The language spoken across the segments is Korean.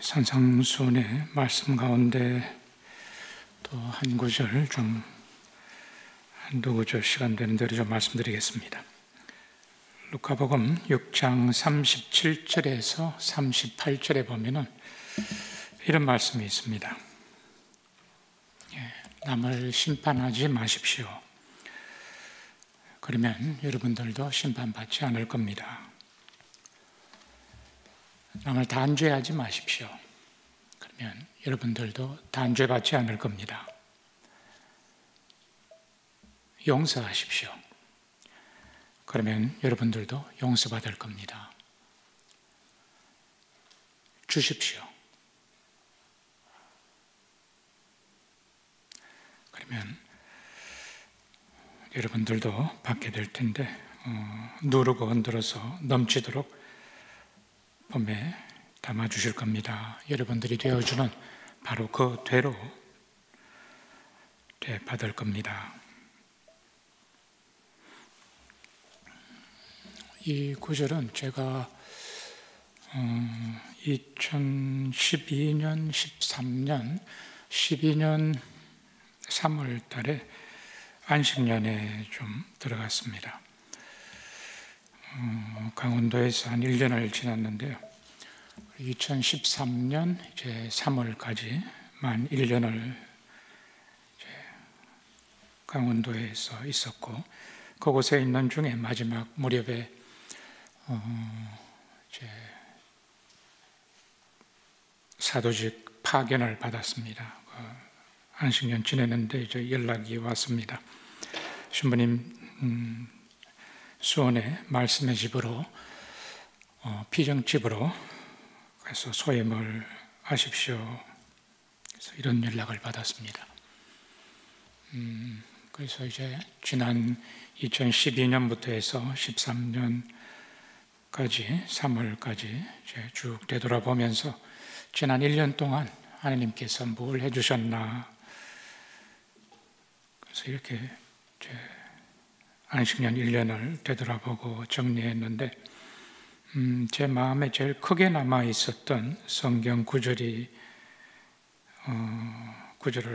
산상수훈의 말씀 가운데 또 한 구절 한두 구절 시간 되는 대로 좀 말씀드리겠습니다. 루카복음 6장 37절에서 38절에 보면은 이런 말씀이 있습니다. 남을 심판하지 마십시오. 그러면 여러분들도 심판받지 않을 겁니다. 남을 단죄하지 마십시오. 그러면 여러분들도 단죄받지 않을 겁니다. 용서하십시오. 그러면 여러분들도 용서받을 겁니다. 주십시오. 그러면 여러분들도 받게 될 텐데 누르고 흔들어서 넘치도록 봄에 담아주실 겁니다. 여러분들이 되어주는 바로 그 되로 받을 겁니다. 이 구절은 제가 2012년, 13년, 12년 3월 달에 안식년에 좀 들어갔습니다. 강원도에서 한 1년을 지났는데요. 2013년 이제 3월까지 만 1년을 강원도에서 있었고, 그곳에 있는 중에 마지막 무렵에 이제 사도직 파견을 받았습니다. 안식년 지내는데 이제 연락이 왔습니다. 신부님 수원에 말씀의 집으로 피정집으로 가서 소임을 하십시오. 그래서 이런 연락을 받았습니다. 그래서 이제 지난 2012년부터 해서 13년까지 3월까지 이제 쭉 되돌아보면서 지난 1년 동안 하나님께서 뭘 해주셨나, 그래서 이렇게 이제 안식년 1년을 되돌아보고 정리했는데 제 마음에 제일 크게 남아 있었던 성경 구절을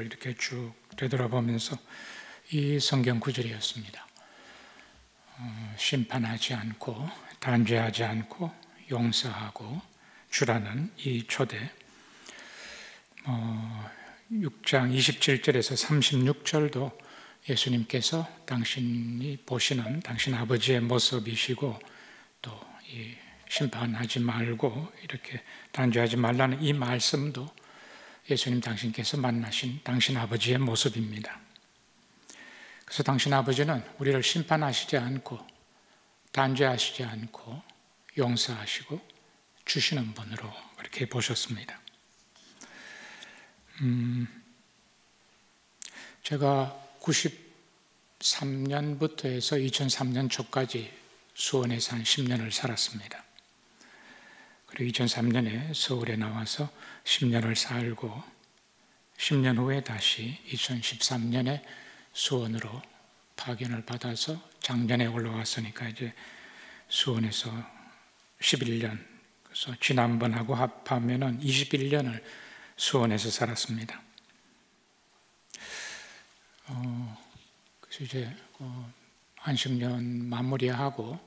이렇게 쭉 되돌아보면서 이 성경 구절이었습니다. 심판하지 않고 단죄하지 않고 용서하고 주라는 이 초대, 6장 27절에서 36절도 예수님께서 당신이 보시는 당신 아버지의 모습이시고 또 이 심판하지 말고 이렇게 단죄하지 말라는 이 말씀도 예수님 당신께서 만나신 당신 아버지의 모습입니다. 그래서 당신 아버지는 우리를 심판하시지 않고 단죄하시지 않고 용서하시고 주시는 분으로 그렇게 보셨습니다. 제가 93년부터 해서 2003년 초까지 수원에서 한 10년을 살았습니다. 그리고 2003년에 서울에 나와서 10년을 살고 10년 후에 다시 2013년에 수원으로 파견을 받아서 작년에 올라왔으니까 이제 수원에서 11년, 그래서 지난번하고 합하면은 21년을 수원에서 살았습니다. 그래서 이제 안식년 마무리하고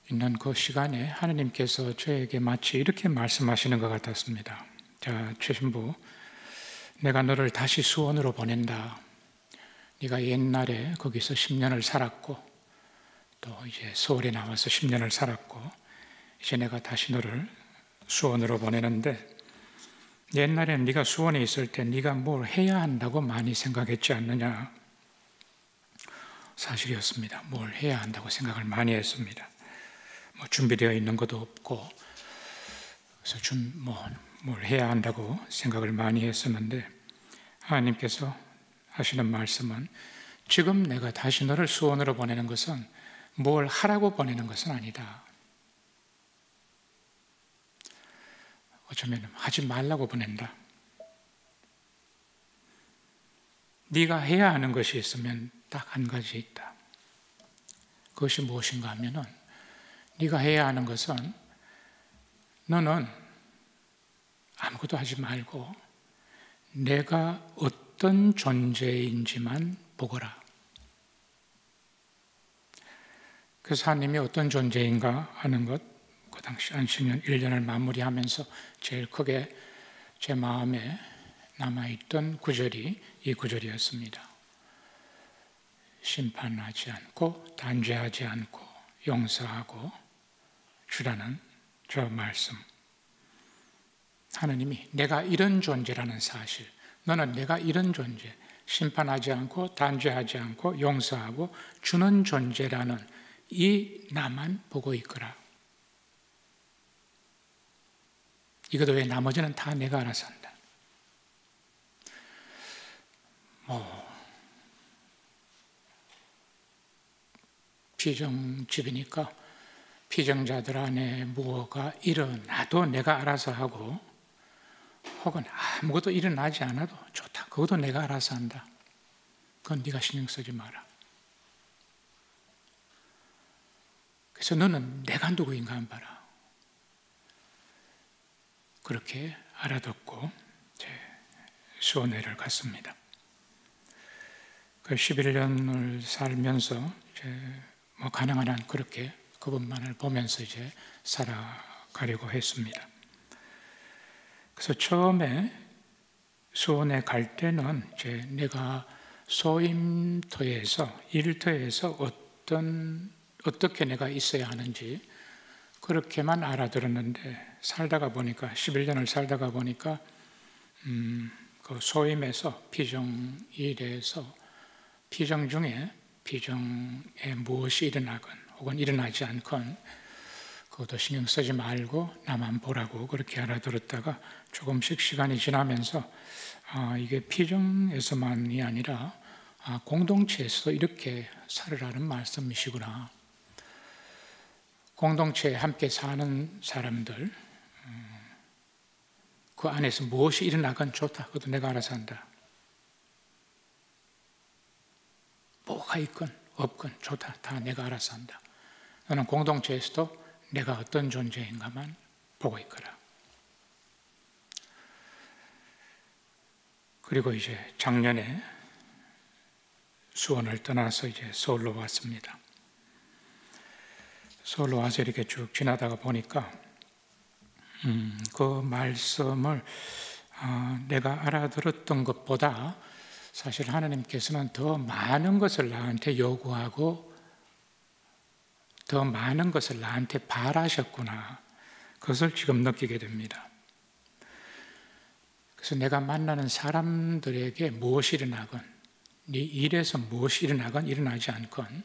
있는 그 시간에 하나님께서 저에게 마치 이렇게 말씀하시는 것 같았습니다. 자, 최신부, 내가 너를 다시 수원으로 보낸다. 네가 옛날에 거기서 10년을 살았고 또 이제 서울에 나와서 10년을 살았고 이제 내가 다시 너를 수원으로 보내는데, 옛날에는 네가 수원에 있을 때 네가 뭘 해야 한다고 많이 생각했지 않느냐? 사실이었습니다. 뭘 해야 한다고 생각을 많이 했습니다. 뭐 준비되어 있는 것도 없고, 그래서 뭘 해야 한다고 생각을 많이 했었는데, 하나님께서 하시는 말씀은 지금 내가 다시 너를 수원으로 보내는 것은 뭘 하라고 보내는 것은 아니다. 어쩌면 하지 말라고 보낸다. 네가 해야 하는 것이 있으면 딱 한 가지 있다. 그것이 무엇인가 하면은, 네가 해야 하는 것은 너는 아무것도 하지 말고 내가 어떤 존재인지만 보거라. 그래서 하나님이 어떤 존재인가 하는 것, 그 당시 안식년 1년을 마무리하면서 제일 크게 제 마음에 남아있던 구절이 이 구절이었습니다. 심판하지 않고 단죄하지 않고 용서하고 주라는 저 말씀. 하느님이 내가 이런 존재라는 사실, 너는 내가 이런 존재, 심판하지 않고 단죄하지 않고 용서하고 주는 존재라는 이 나만 보고 있거라. 이것도 왜 나머지는 다 내가 알아서 한다. 피정집이니까 피정자들 안에 무엇가 일어나도 내가 알아서 하고, 혹은 아무것도 일어나지 않아도 좋다. 그것도 내가 알아서 한다. 그건 네가 신경 쓰지 마라. 그래서 너는 내가 누구인가 한번 봐라. 그렇게 알아듣고 수원회를 갔습니다. 그 11년을 살면서 가능한 한 그렇게 그분만을 보면서 살아가려고 했습니다. 그래서 처음에 수원에 갈 때는 내가 소임터에서, 일터에서 어떻게 내가 있어야 하는지 그렇게만 알아들었는데, 살다가 보니까 11년을 살다가 보니까 그 소임에서 피정일에서 피정 중에 피정에 무엇이 일어나건 혹은 일어나지 않건 그것도 신경 쓰지 말고 나만 보라고 그렇게 알아들었다가 조금씩 시간이 지나면서 이게 피정에서만이 아니라 공동체에서도 이렇게 살으라는 말씀이시구나. 공동체에 함께 사는 사람들, 그 안에서 무엇이 일어나건 좋다. 그것도 내가 알아서 한다. 뭐가 있건 없건 좋다. 다 내가 알아서 한다. 너는 공동체에서도 내가 어떤 존재인가만 보고 있거라. 그리고 작년에 수원을 떠나서 서울로 왔습니다. 서울로 와서 이렇게 쭉 지나다가 보니까 그 말씀을 내가 알아들었던 것보다 사실 하나님께서는 더 많은 것을 나한테 요구하고 더 많은 것을 나한테 바라셨구나. 그것을 지금 느끼게 됩니다. 그래서 내가 만나는 사람들에게 무엇이 일어나건, 네 일에서 무엇이 일어나건 일어나지 않건,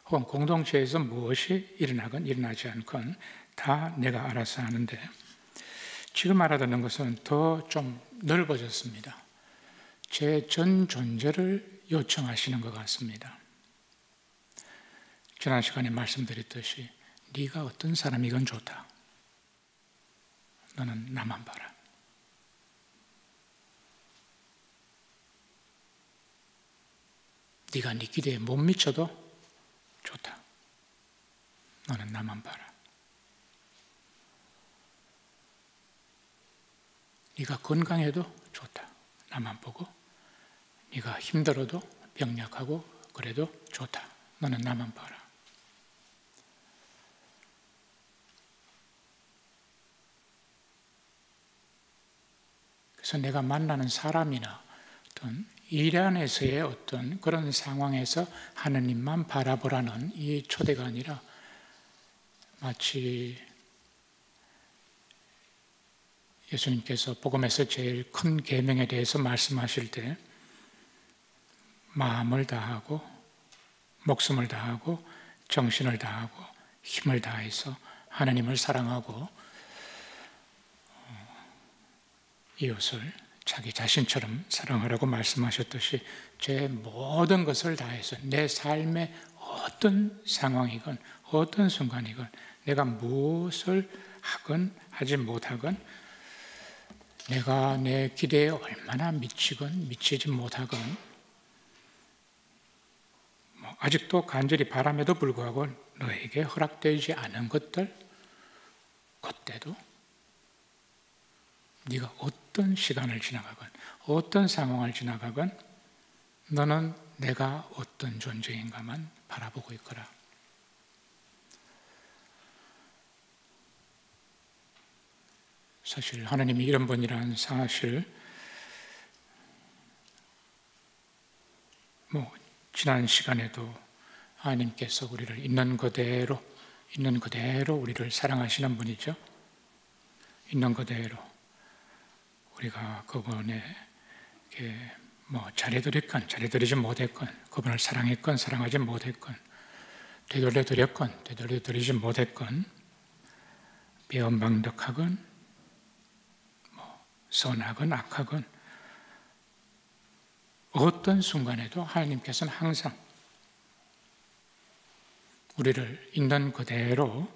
혹은 공동체에서 무엇이 일어나건 일어나지 않건 다 내가 알아서 하는데, 지금 알아듣는 것은 더 좀 넓어졌습니다. 제 전 존재를 요청하시는 것 같습니다. 지난 시간에 말씀드렸듯이 네가 어떤 사람이건 좋다. 너는 나만 봐라. 네가 네 기대에 못 미쳐도 좋다. 너는 나만 봐라. 네가 건강해도 좋다. 나만 보고. 네가 힘들어도 병약하고 그래도 좋다. 너는 나만 봐라. 그래서 내가 만나는 사람이나 어떤 일 안에서의 어떤 그런 상황에서 하느님만 바라보라는 이 초대가 아니라 마치 예수님께서 복음에서 제일 큰 계명에 대해서 말씀하실 때 마음을 다하고 목숨을 다하고 정신을 다하고 힘을 다해서 하나님을 사랑하고 이웃을 자기 자신처럼 사랑하라고 말씀하셨듯이 제 모든 것을 다해서 내 삶의 어떤 상황이건 어떤 순간이건 내가 무엇을 하건 하지 못하건 내가 내 기대에 얼마나 미치건 미치지 못하건 아직도 간절히 바람에도 불구하고 너에게 허락되지 않은 것들 그때도 네가 어떤 시간을 지나가건 어떤 상황을 지나가건 너는 내가 어떤 존재인가만 바라보고 있거라. 사실 하나님이 이런 분이라는 사실 지난 시간에도 하나님께서 우리를 있는 그대로 우리를 사랑하시는 분이죠. 있는 그대로 우리가 그분에게 잘해드렸건 잘해드리지 못했건, 그분을 사랑했건 사랑하지 못했건, 되돌려드렸건 되돌려드리지 못했건, 배은망덕하건 선하건 악하건 어떤 순간에도 하나님께서는 항상 우리를 있는 그대로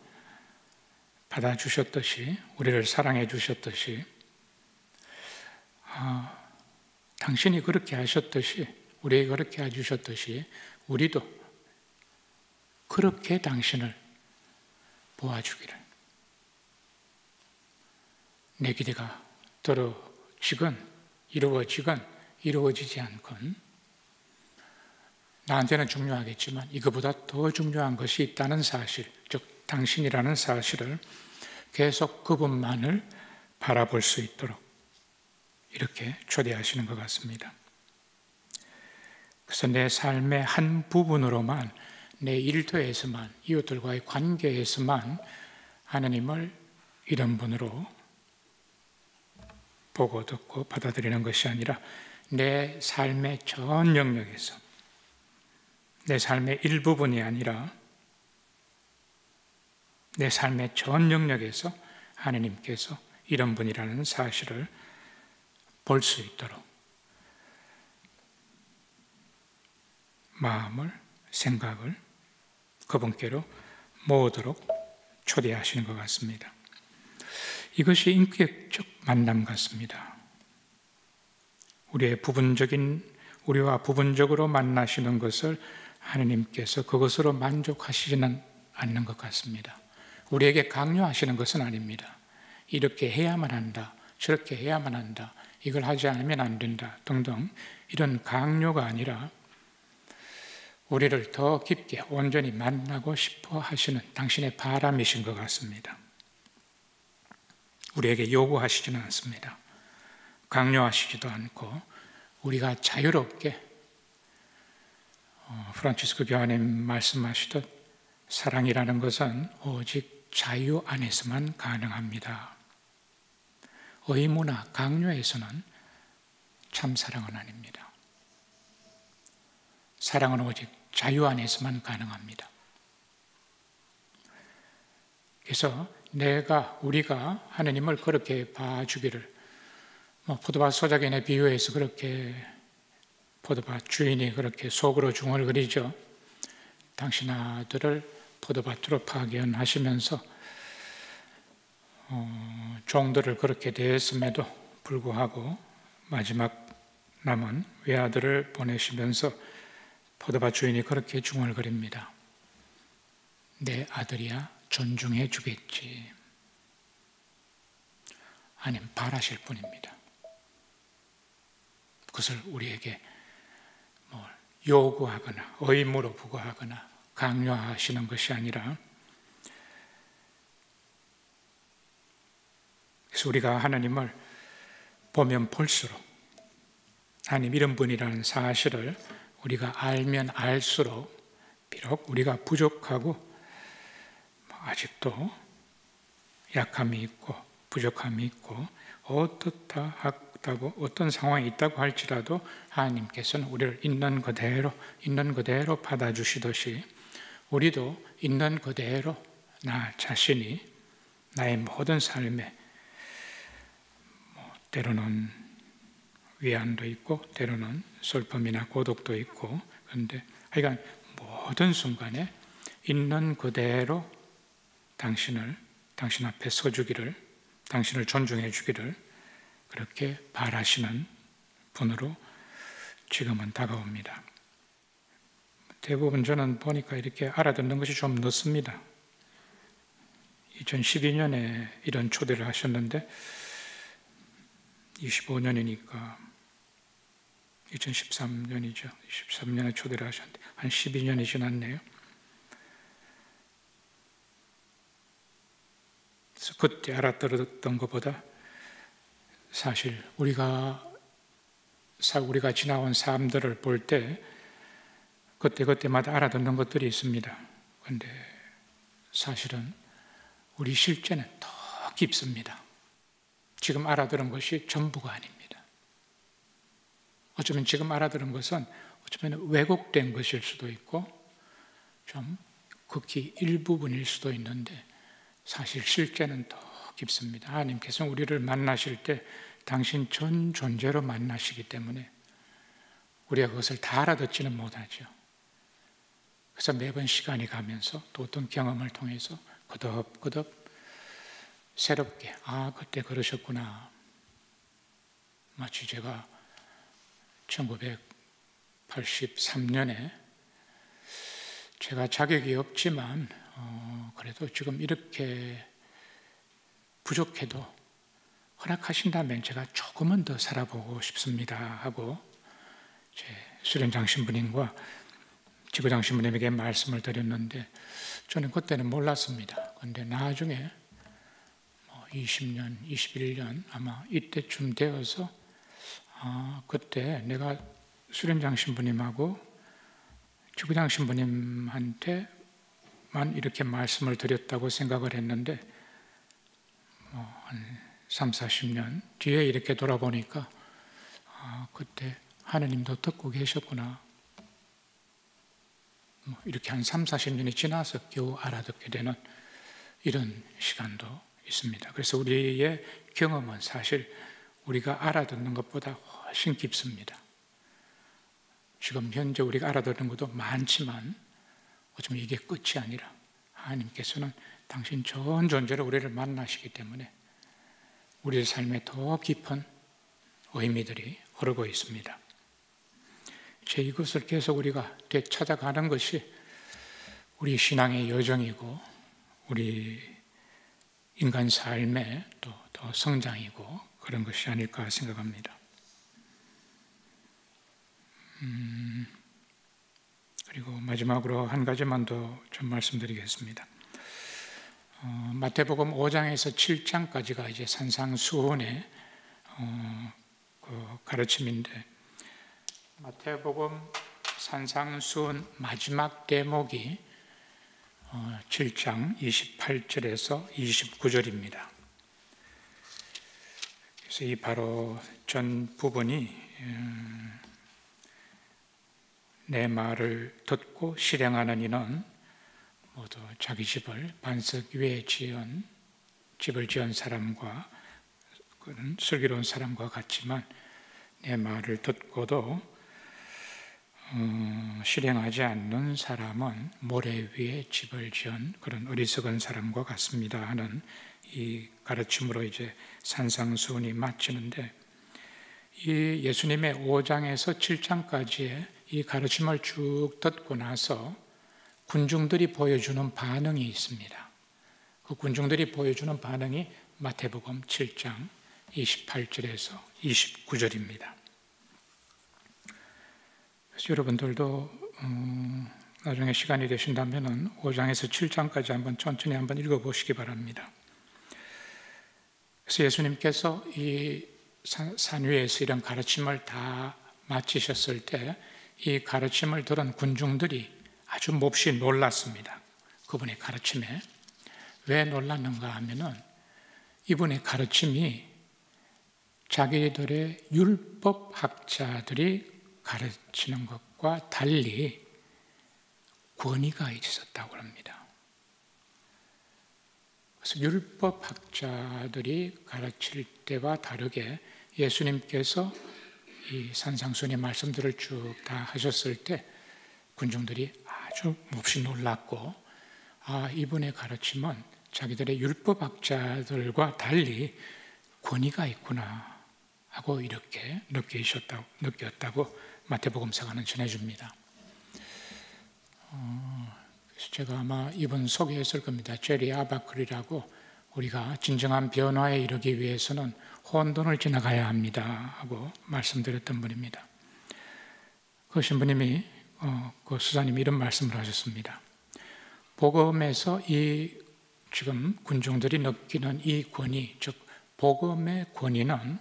받아주셨듯이, 우리를 사랑해 주셨듯이, 당신이 그렇게 하셨듯이, 우리에게 그렇게 해주셨듯이 우리도 그렇게 당신을 보아주기를. 내 기대가 떨어지건 이루어지건 이루어지지 않건 나한테는 중요하겠지만 이거보다 더 중요한 것이 있다는 사실, 즉 당신이라는 사실을 계속 그분만을 바라볼 수 있도록 이렇게 초대하시는 것 같습니다. 그래서 내 삶의 한 부분으로만, 내 일터에서만, 이웃들과의 관계에서만 하나님을 이런 분으로 보고 듣고 받아들이는 것이 아니라 내 삶의 전 영역에서, 내 삶의 일부분이 아니라 내 삶의 전 영역에서 하나님께서 이런 분이라는 사실을 볼 수 있도록 마음을, 생각을 그분께로 모으도록 초대하시는 것 같습니다. 이것이 인격적 만남 같습니다. 우리와 부분적으로 만나시는 것을 하나님께서 그것으로 만족하시지는 않는 것 같습니다. 우리에게 강요하시는 것은 아닙니다. 이렇게 해야만 한다, 저렇게 해야만 한다, 이걸 하지 않으면 안 된다 등등 이런 강요가 아니라 우리를 더 깊게 온전히 만나고 싶어 하시는 당신의 바람이신 것 같습니다. 우리에게 요구하시지는 않습니다. 강요하시지도 않고 우리가 자유롭게 프란치스코 교황님 말씀하시듯 사랑이라는 것은 오직 자유 안에서만 가능합니다. 의무나 강요에서는 참 사랑은 아닙니다. 사랑은 오직 자유 안에서만 가능합니다. 그래서 우리가 하나님을 그렇게 봐주기를, 포도밭 소작인의 비유에서 그렇게 포도밭 주인이 그렇게 속으로 중얼거리죠. 당신 아들을 포도밭으로 파견하시면서 종들을 그렇게 대했음에도 불구하고 마지막 남은 외아들을 보내시면서 포도밭 주인이 그렇게 중얼거립니다. 내 아들이야 존중해 주겠지. 아니면 바라실 뿐입니다. 그것을 우리에게 요구하거나 의무로 부과하거나 강요하시는 것이 아니라, 그래서 우리가 하나님을 보면 볼수록 하나님 이런 분이라는 사실을 우리가 알면 알수록 비록 우리가 부족하고 아직도 약함이 있고 부족함이 있고 어떻다고 어떤 상황이 있다고 할지라도 하나님께서는 우리를 있는 그대로 받아주시듯이 우리도 있는 그대로 나 자신이 나의 모든 삶에 때로는 위안도 있고 때로는 슬픔이나 고독도 있고, 그런데 하여간 모든 순간에 있는 그대로 당신 앞에 서주기를, 당신을 존중해 주기를 그렇게 바라시는 분으로 지금은 다가옵니다. 대부분 저는 보니까 이렇게 알아듣는 것이 좀 늦습니다. 2012년에 이런 초대를 하셨는데 25년이니까 2013년이죠. 13년에 초대를 하셨는데 한 12년이 지났네요. 그래서 그때 알았던 것보다 사실 우리가 지나온 삶들을 볼 때 그때마다 알아듣는 것들이 있습니다. 그런데 사실은 우리 실제는 더 깊습니다. 지금 알아들은 것이 전부가 아닙니다. 어쩌면 지금 알아들은 것은 어쩌면 왜곡된 것일 수도 있고 좀 극히 일부분일 수도 있는데 사실 실제는 더 깊습니다. 하나님께서는 우리를 만나실 때 당신 전 존재로 만나시기 때문에 우리가 그것을 다 알아듣지는 못하죠. 그래서 매번 시간이 가면서 또 어떤 경험을 통해서 거듭 새롭게 그때 그러셨구나. 마치 제가 1983년에 제가 자격이 없지만 그래도 지금 이렇게 부족해도 허락하신다면 제가 조금은 더 살아보고 싶습니다 하고 제 수련장 신부님과 지구장 신부님에게 말씀을 드렸는데 저는 그때는 몰랐습니다. 그런데 나중에 20년, 21년 아마 이때쯤 되어서 그때 내가 수련장 신부님하고 지구장 신부님한테만 이렇게 말씀을 드렸다고 생각을 했는데 한 3, 40년 뒤에 이렇게 돌아보니까 그때 하느님도 듣고 계셨구나. 이렇게 한 3, 40년이 지나서 겨우 알아듣게 되는 이런 시간도 있습니다. 그래서 우리의 경험은 사실 우리가 알아듣는 것보다 훨씬 깊습니다. 지금 현재 우리가 알아듣는 것도 많지만 어쩌면 이게 끝이 아니라 하나님께서는 당신 전 존재로 우리를 만나시기 때문에 우리의 삶에 더 깊은 의미들이 흐르고 있습니다. 이것을 계속 우리가 되찾아가는 것이 우리 신앙의 여정이고 우리 인간 삶의 또 더 성장이고 그런 것이 아닐까 생각합니다. 그리고 마지막으로 한 가지만 더 좀 말씀드리겠습니다. 마태복음 5장에서 7장까지가 이제 산상수훈의 그 가르침인데 마태복음 산상수훈 마지막 대목이 7장 28절에서 29절입니다. 그래서 이 바로 전 부분이 내 말을 듣고 실행하는 이는 모두 자기 집을 반석 위에 집을 지은 사람과 그는 슬기로운 사람과 같지만 내 말을 듣고도 실행하지 않는 사람은 모래 위에 집을 지은 그런 어리석은 사람과 같습니다 하는 이 가르침으로 이제 산상수훈이 마치는데 이 예수님의 5장에서 7장까지의 이 가르침을 쭉 듣고 나서 군중들이 보여주는 반응이 있습니다. 그 군중들이 보여주는 반응이 마태복음 7장 28절에서 29절입니다. 그래서 여러분들도 나중에 시간이 되신다면 5장에서 7장까지 한번 천천히 한번 읽어보시기 바랍니다. 그래서 예수님께서 이 산 위에서 이런 가르침을 다 마치셨을 때 이 가르침을 들은 군중들이 아주 몹시 놀랐습니다. 그분의 가르침에. 왜 놀랐는가 하면은 이분의 가르침이 자기들의 율법학자들이 가르치는 것과 달리 권위가 있었다고 합니다. 그래서 율법학자들이 가르칠 때와 다르게 예수님께서 이 산상수훈의 말씀들을 쭉 다 하셨을 때 군중들이 아주 몹시 놀랐고 이분의 가르침은 자기들의 율법학자들과 달리 권위가 있구나 하고 이렇게 느꼈다고 마태복음서가는 전해줍니다. 그래서 제가 아마 이분 소개했을 겁니다. 제리 아바클이라고 우리가 진정한 변화에 이르기 위해서는 혼돈을 지나가야 합니다 하고 말씀드렸던 분입니다. 그 신부님이 그 수사님이 이런 말씀을 하셨습니다. 복음에서 이 지금 군중들이 느끼는 이 권위, 즉 복음의 권위는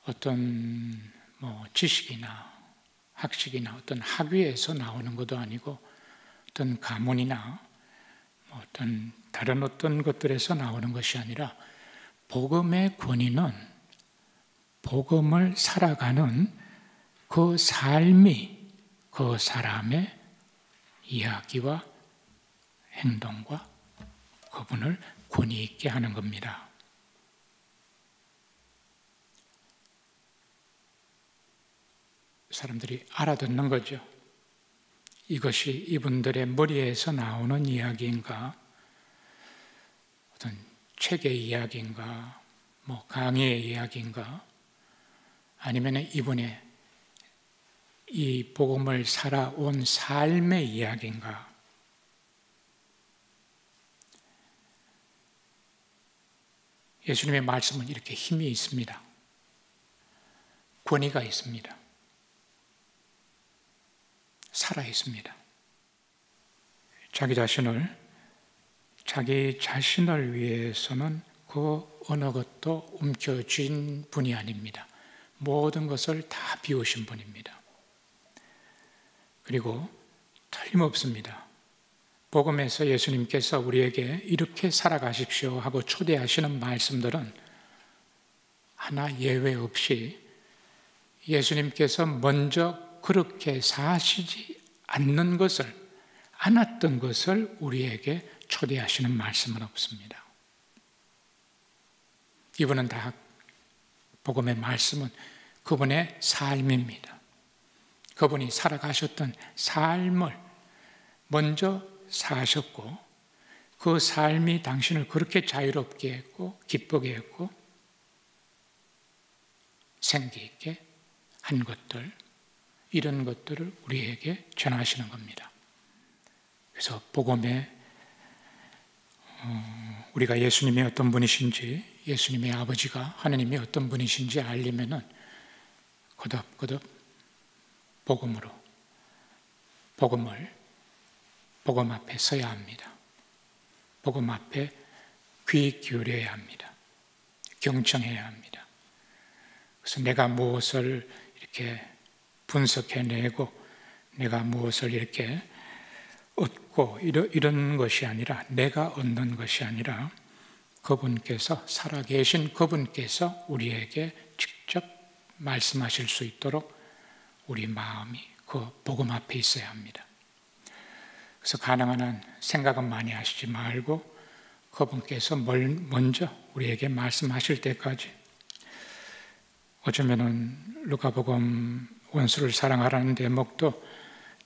어떤 지식이나 학식이나 어떤 학위에서 나오는 것도 아니고 어떤 가문이나 어떤 다른 어떤 것들에서 나오는 것이 아니라 복음의 권위는 복음을 살아가는 그 삶이 그 사람의 이야기와 행동과 그분을 권위 있게 하는 겁니다. 사람들이 알아듣는 거죠. 이것이 이분들의 머리에서 나오는 이야기인가, 어떤 책의 이야기인가, 강의의 이야기인가, 아니면 이분의 이 복음을 살아온 삶의 이야기인가. 예수님의 말씀은 이렇게 힘이 있습니다. 권위가 있습니다. 살아 있습니다. 자기 자신을 위해서는 그 어느 것도 움켜쥔 분이 아닙니다. 모든 것을 다 비우신 분입니다. 그리고 틀림없습니다. 복음에서 예수님께서 우리에게 이렇게 살아가십시오 하고 초대하시는 말씀들은 하나 예외 없이 예수님께서 먼저 그렇게 사시지 않았던 것을 우리에게 초대하시는 말씀은 없습니다. 이분은 다 복음의 말씀은 그분의 삶입니다. 그분이 살아가셨던 삶을 먼저 사셨고 그 삶이 당신을 그렇게 자유롭게 했고 기쁘게 했고 생기 있게 한 것들, 이런 것들을 우리에게 전하시는 겁니다. 그래서 복음에 우리가 예수님이 어떤 분이신지, 예수님의 아버지가 하나님이 어떤 분이신지 알려면은 거듭거듭 복음 앞에 서야 합니다. 복음 앞에 귀 기울여야 합니다. 경청해야 합니다. 그래서 내가 무엇을 이렇게 분석해내고 내가 무엇을 이렇게 얻고 이런 것이 아니라, 내가 얻는 것이 아니라 그분께서, 살아계신 그분께서 우리에게 직접 말씀하실 수 있도록 우리 마음이 그 복음 앞에 있어야 합니다. 그래서 가능한 한 생각은 많이 하시지 말고 그분께서 먼저 우리에게 말씀하실 때까지, 어쩌면은 루카복음 원수를 사랑하라는 대목도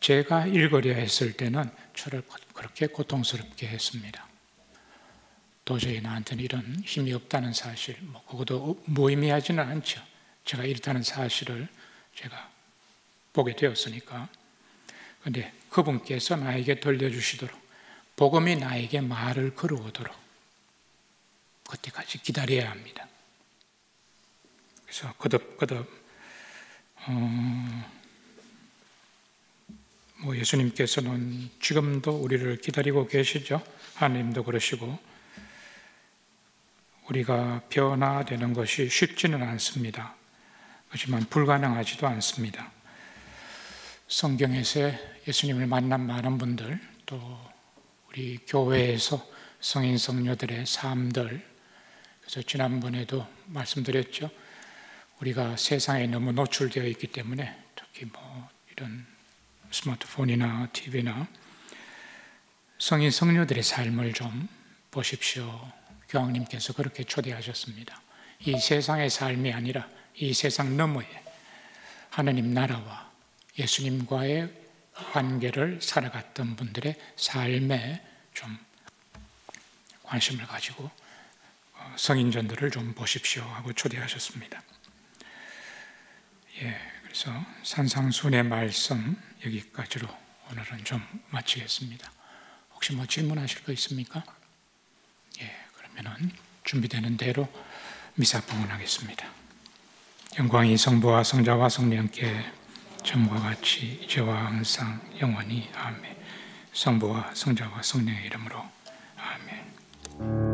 제가 읽으려 했을 때는 저를 그렇게 고통스럽게 했습니다. 도저히 나한테는 이런 힘이 없다는 사실, 그것도 무의미하지는 않죠. 제가 이렇다는 사실을 제가 보게 되었으니까. 그런데 그분께서 나에게 들려주시도록, 복음이 나에게 말을 걸어오도록 그때까지 기다려야 합니다. 그래서 거듭 예수님께서는 지금도 우리를 기다리고 계시죠. 하나님도 그러시고, 우리가 변화되는 것이 쉽지는 않습니다. 하지만 불가능하지도 않습니다. 성경에서 예수님을 만난 많은 분들, 또 우리 교회에서 성인 성녀들의 삶들, 그래서 지난번에도 말씀드렸죠. 우리가 세상에 너무 노출되어 있기 때문에 특히 이런 스마트폰이나 TV나 성인 성녀들의 삶을 좀 보십시오. 교황님께서 그렇게 초대하셨습니다. 이 세상의 삶이 아니라 이 세상 너머에 하나님 나라와 예수님과의 관계를 살아갔던 분들의 삶에 좀 관심을 가지고 성인전들을 좀 보십시오 하고 초대하셨습니다. 그래서 산상순의 말씀 여기까지로 오늘은 좀 마치겠습니다. 혹시 질문하실 거 있습니까? 그러면 그러면은 준비되는 대로 미사 봉헌하겠습니다. 영광이 성부와 성자와 성령께 전과 같이 이제와 항상 영원히 아멘. 성부와 성자와 성령의 이름으로 아멘.